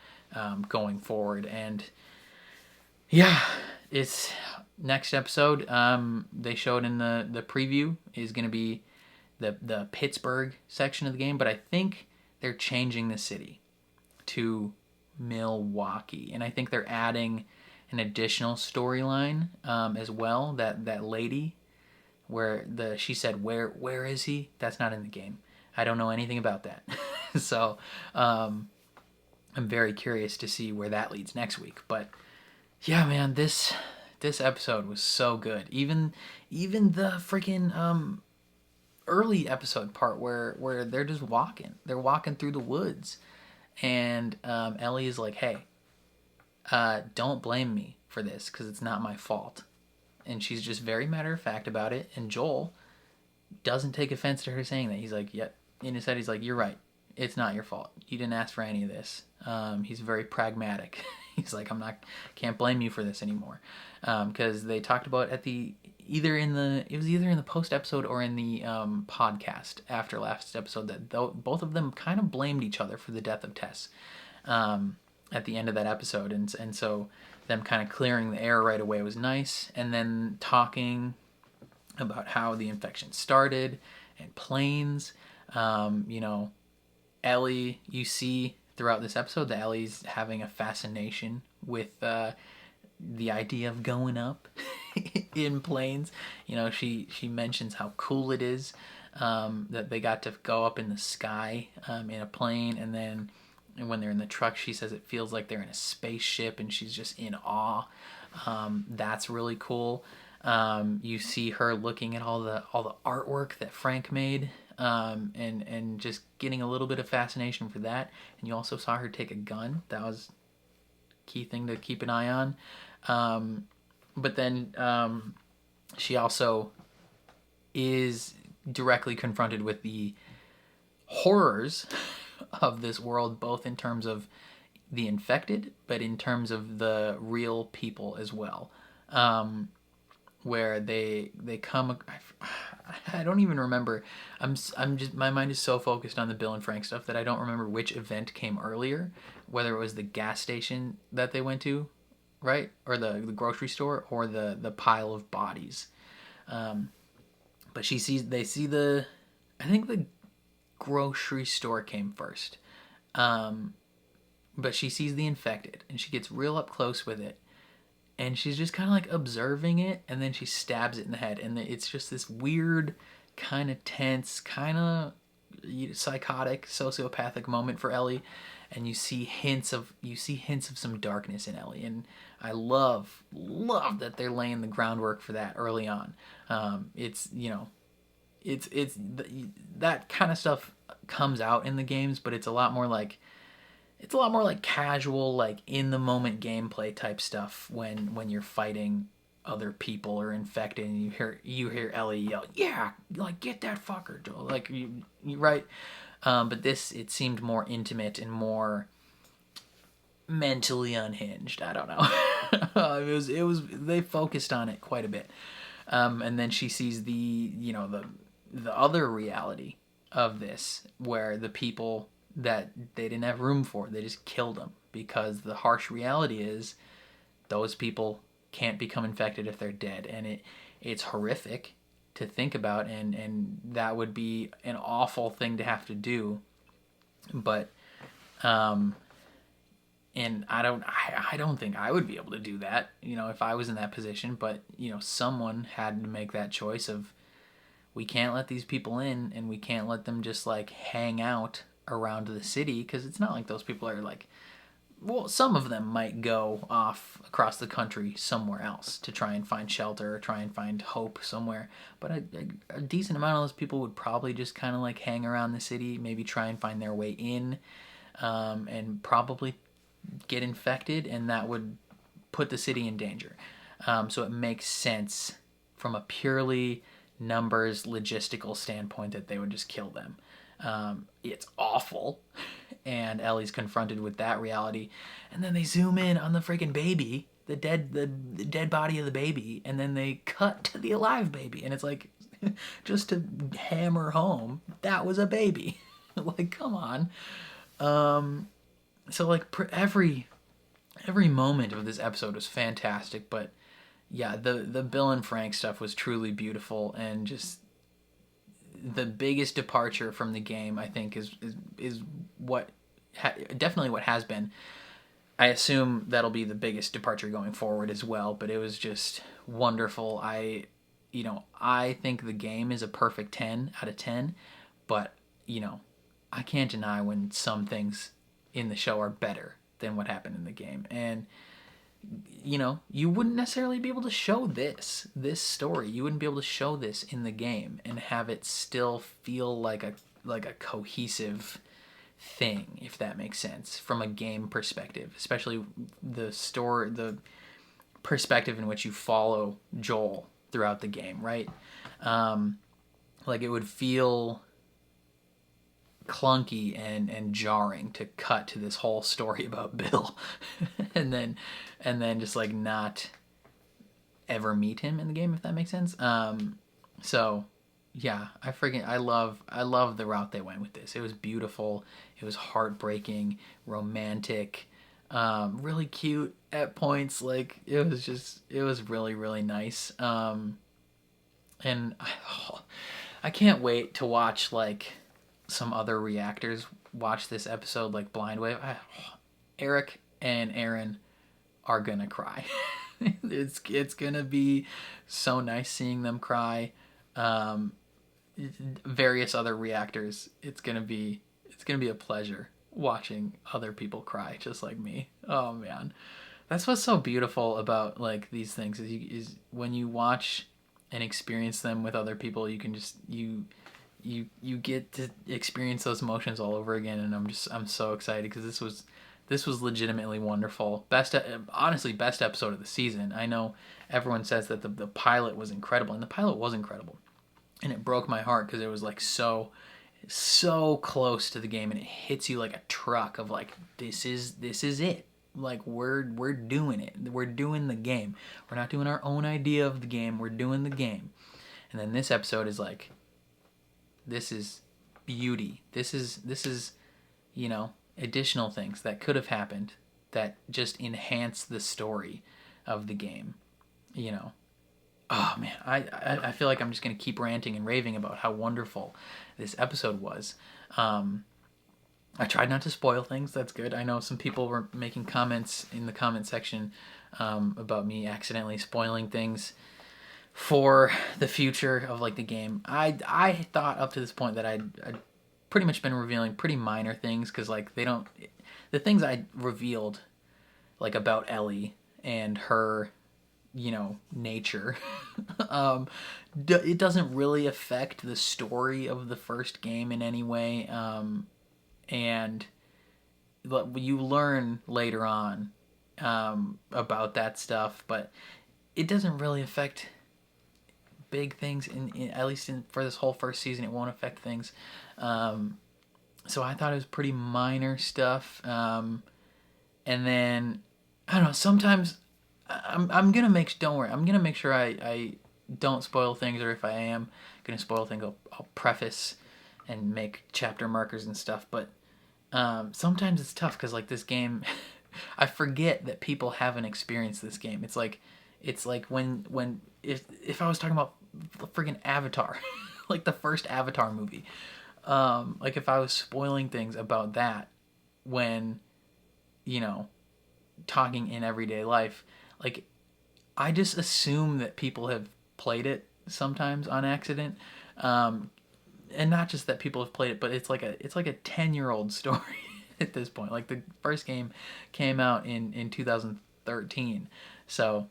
going forward. And yeah, it's next episode. They showed in the preview is gonna be the Pittsburgh section of the game, but I think they're changing the city to Milwaukee, and I think they're adding an additional storyline as well. That lady, where she said, "Where is he?" That's not in the game. I don't know anything about that, so I'm very curious to see where that leads next week. But yeah, man, this episode was so good. Even the freaking early episode part where they're just walking. They're walking through the woods, and Ellie is like, "Hey, don't blame me for this because it's not my fault." And she's just very matter of fact about it. And Joel doesn't take offense to her saying that. He's like, "Yep." In his head, he's like, "You're right. It's not your fault. You didn't ask for any of this." He's very pragmatic. He's like, can't blame you for this anymore, because they talked about it was either in the post episode or in the podcast after last episode that both of them kind of blamed each other for the death of Tess at the end of that episode, and so them kind of clearing the air right away was nice, and then talking about how the infection started and planes. Ellie, you see throughout this episode that Ellie's having a fascination with the idea of going up in planes. She mentions how cool it is that they got to go up in the sky in a plane, and then when they're in the truck, she says it feels like they're in a spaceship, and she's just in awe. That's really cool. You see her looking at all the artwork that Frank made, and just getting a little bit of fascination for that. And you also saw her take a gun. That was a key thing to keep an eye on. But then she also is directly confronted with the horrors of this world, both in terms of the infected, but in terms of the real people as well. Where they come, I don't even remember. I'm just, my mind is so focused on the Bill and Frank stuff that I don't remember which event came earlier, whether it was the gas station that they went to, right, or the grocery store, or the pile of bodies. But they see I think the grocery store came first, but she sees the infected, and she gets real up close with it. And she's just kind of like observing it, and then she stabs it in the head. And it's just this weird, kind of tense, kind of psychotic, sociopathic moment for Ellie. And you see hints of some darkness in Ellie. And I love that they're laying the groundwork for that early on. It's that kind of stuff comes out in the games, but it's a lot more like casual, like in the moment gameplay type stuff when you're fighting other people or infected, and you hear Ellie yell, "Yeah, like get that fucker, Joel!" Like you right. But it seemed more intimate and more mentally unhinged. I don't know. It was they focused on it quite a bit. And then she sees the other reality of this, where the people that they didn't have room for, they just killed them, because the harsh reality is those people can't become infected if they're dead. And it's horrific to think about, and that would be an awful thing to have to do. But and I don't think I would be able to do that, if I was in that position. But someone had to make that choice of, we can't let these people in, and we can't let them just like hang out around the city, because it's not like those people are like, well, some of them might go off across the country somewhere else to try and find shelter or try and find hope somewhere. But a decent amount of those people would probably just kind of like hang around the city, maybe try and find their way in, and probably get infected, and that would put the city in danger. So it makes sense from a purely numbers logistical standpoint that they would just kill them. It's awful, and Ellie's confronted with that reality, and then they zoom in on the freaking baby, the dead body of the baby, and then they cut to the alive baby, and it's like, just to hammer home, that was a baby. Like, come on. So like every moment of this episode was fantastic, but yeah, the Bill and Frank stuff was truly beautiful, and just the biggest departure from the game, I think, is what definitely what has been. I assume that'll be the biggest departure going forward as well, but it was just wonderful. I think the game is a perfect 10 out of 10, but I can't deny when some things in the show are better than what happened in the game. And you wouldn't necessarily be able to show this story. You wouldn't be able to show this in the game and have it still feel like a cohesive thing, if that makes sense, from a game perspective, especially the perspective in which you follow Joel throughout the game, right? Like, it would feel clunky and jarring to cut to this whole story about Bill and then just like not ever meet him in the game, if that makes sense. So yeah, I love the route they went with this. It was beautiful, it was heartbreaking, romantic, really cute at points. Like, it was really, really nice. And I can't wait to watch like some other reactors watch this episode, like Blind Wave. Eric and Aaron are gonna cry. It's gonna be so nice seeing them cry. Various other reactors, it's gonna be a pleasure watching other people cry just like me. Oh man, that's what's so beautiful about like these things is when you watch and experience them with other people, you can just you get to experience those emotions all over again. And I'm so excited, because this was legitimately wonderful. Honestly, best episode of the season. I know everyone says that the pilot was incredible, and the pilot was incredible, and it broke my heart because it was like so close to the game, and it hits you like a truck of like, this is it. Like, we're doing it. We're doing the game. We're not doing our own idea of the game. We're doing the game. And then this episode is like, this is beauty. This is additional things that could have happened that just enhance the story of the game. Oh man, I feel like I'm just gonna keep ranting and raving about how wonderful this episode was. I tried not to spoil things. That's good. I know some people were making comments in the comment section about me accidentally spoiling things for the future of like the game. I thought up to this point that I'd pretty much been revealing pretty minor things, because like the things I revealed like about Ellie and her nature it doesn't really affect the story of the first game in any way, and you learn later on about that stuff, but it doesn't really affect big things in at least for this whole first season. It won't affect things. So I thought it was pretty minor stuff. And then I don't know, sometimes I'm gonna make sure I don't spoil things, or if I am gonna spoil things, I'll preface and make chapter markers and stuff. But sometimes it's tough because like this game, I forget that people haven't experienced this game. It's like when if I was talking about the friggin' Avatar, like the first Avatar movie, like if I was spoiling things about that when, you know, talking in everyday life, like I just assume that people have played it sometimes on accident. And not just that people have played it, but it's like a 10-year-old story at this point. Like the first game came out in 2013. So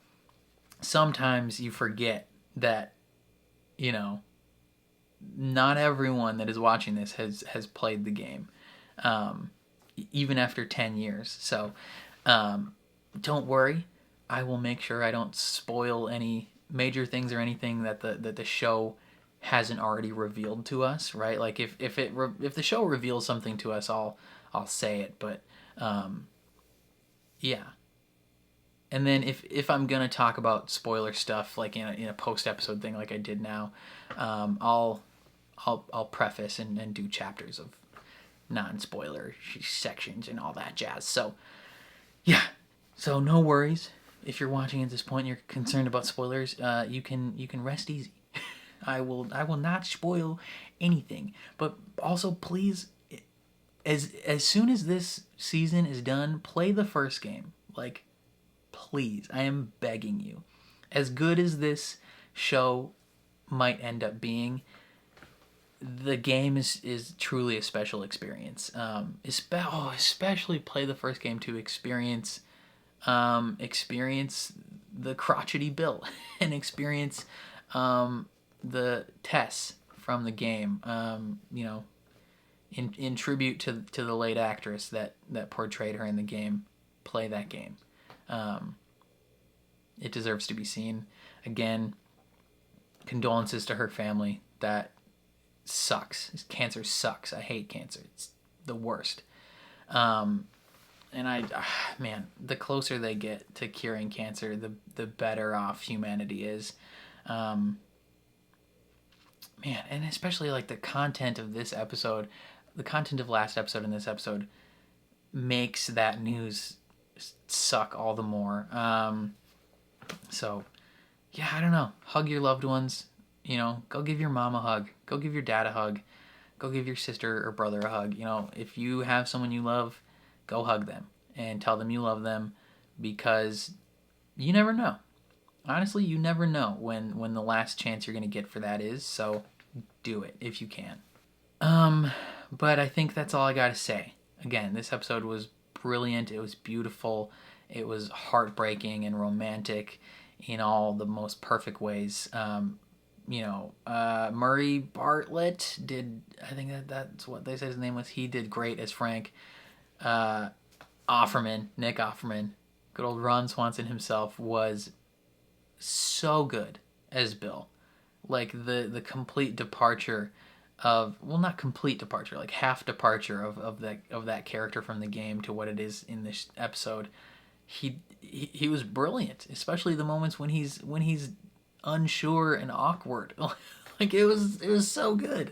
sometimes you forget that, you know, not everyone that is watching this has played the game, even after 10 years. So don't worry, I will make sure I don't spoil any major things or anything that the show hasn't already revealed to us, right? Like if the show reveals something to us, I'll say it. But yeah. And then if I'm gonna talk about spoiler stuff like in a post episode thing like I did now, I'll preface and do chapters of non-spoiler sections and all that jazz. So yeah, so no worries. If you're watching at this point and you're concerned about spoilers, you can rest easy. I will not spoil anything. But also, please, as soon as this season is done, play the first game. Like, please, I am begging you. As good as this show might end up being, the game is truly a special experience. Especially play the first game to experience the crotchety Bill and experience the Tess from the game. You know, in tribute to the late actress that portrayed her in the game. Play that game. It deserves to be seen. Again, condolences to her family. That sucks. Cancer sucks. I hate cancer. It's the worst. And man, the closer they get to curing cancer, the better off humanity is. Man, and especially like the content of this episode, the content of last episode and this episode makes that news suck all the more. So, yeah, I don't know. Hug your loved ones. You know, go give your mom a hug. Go give your dad a hug. Go give your sister or brother a hug. You know, if you have someone you love, go hug them and tell them you love them, because you never know. Honestly, you never know when the last chance you're going to get for that is, so do it if you can. But I think that's all I got to say. Again, this episode was brilliant. It was beautiful. It was heartbreaking and romantic in all the most perfect ways. Murray Bartlett did, I think that's what they said his name was. He did great as Frank. Nick Offerman, good old Ron Swanson himself, was so good as Bill. Like the complete departure of, well, not complete departure, like half departure of that character from the game to what it is in this episode. He was brilliant, especially the moments when he's unsure and awkward. Like it was so good.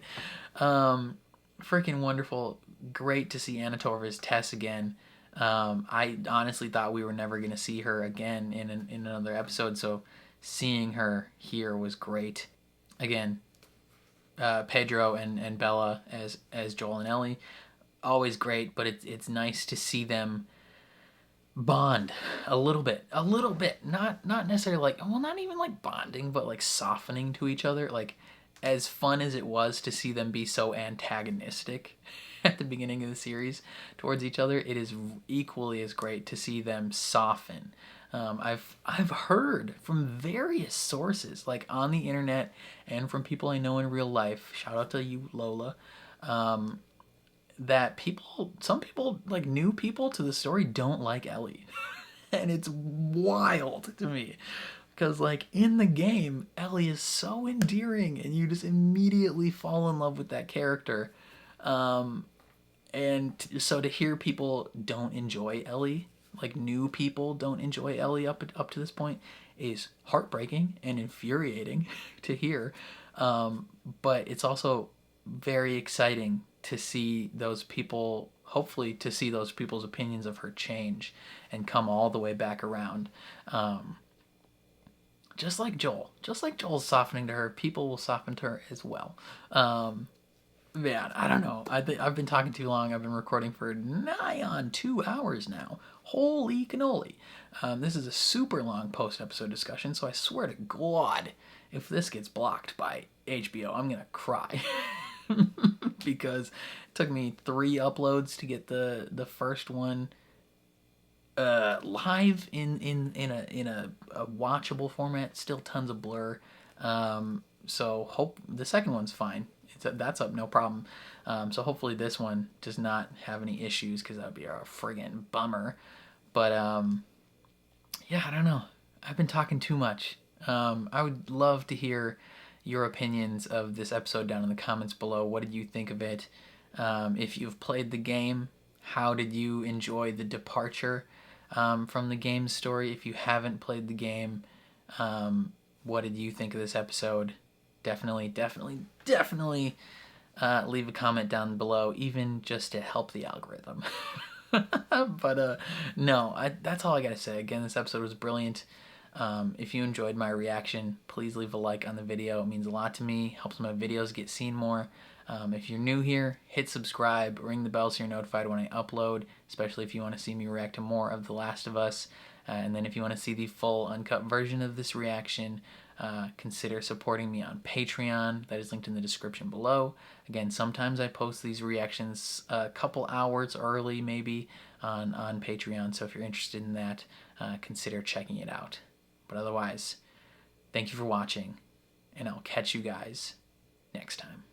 Freaking wonderful. Great to see Anna Torv's Tess again. I honestly thought we were never going to see her again in another episode, so seeing her here was great. Again, Pedro and Bella as Joel and Ellie, always great, but it's nice to see them bond a little bit, not necessarily like, well, not even like bonding, but like softening to each other. Like, as fun as it was to see them be so antagonistic at the beginning of the series towards each other, it is equally as great to see them soften. I've heard from various sources, like on the internet and from people I know in real life, shout out to you, Lola, that some people, like new people to the story, don't like Ellie. And it's wild to me. Because, like, in the game, Ellie is so endearing, and you just immediately fall in love with that character. So to hear people don't enjoy Ellie, like new people don't enjoy Ellie up to this point is heartbreaking and infuriating to hear. But it's also very exciting to see those people, hopefully to see those people's opinions of her change and come all the way back around. Just like Joel's softening to her, people will soften to her as well. Man, I don't know. I've been talking too long. I've been recording for nigh on 2 hours now. Holy cannoli. This is a super long post-episode discussion, so I swear to God, if this gets blocked by HBO, I'm going to cry. Because it took me 3 uploads to get the first one live in a watchable format. Still tons of blur. So hope the second one's fine. That's up, no problem. So hopefully this one does not have any issues, because that would be a friggin' bummer. But yeah, I don't know. I've been talking too much. I would love to hear your opinions of this episode down in the comments below. What did you think of it? If you've played the game, how did you enjoy the departure from the game's story? If you haven't played the game, what did you think of this episode? Definitely leave a comment down below, even just to help the algorithm. But no, that's all I gotta say. Again, this episode was brilliant. If you enjoyed my reaction, please leave a like on the video. It means a lot to me, helps my videos get seen more. If you're new here, hit subscribe, ring the bell so you're notified when I upload, especially if you want to see me react to more of The Last of Us. And then if you want to see the full uncut version of this reaction, consider supporting me on Patreon. That is linked in the description below. Again, sometimes I post these reactions a couple hours early, maybe, on Patreon. So if you're interested in that, consider checking it out. But otherwise, thank you for watching, and I'll catch you guys next time.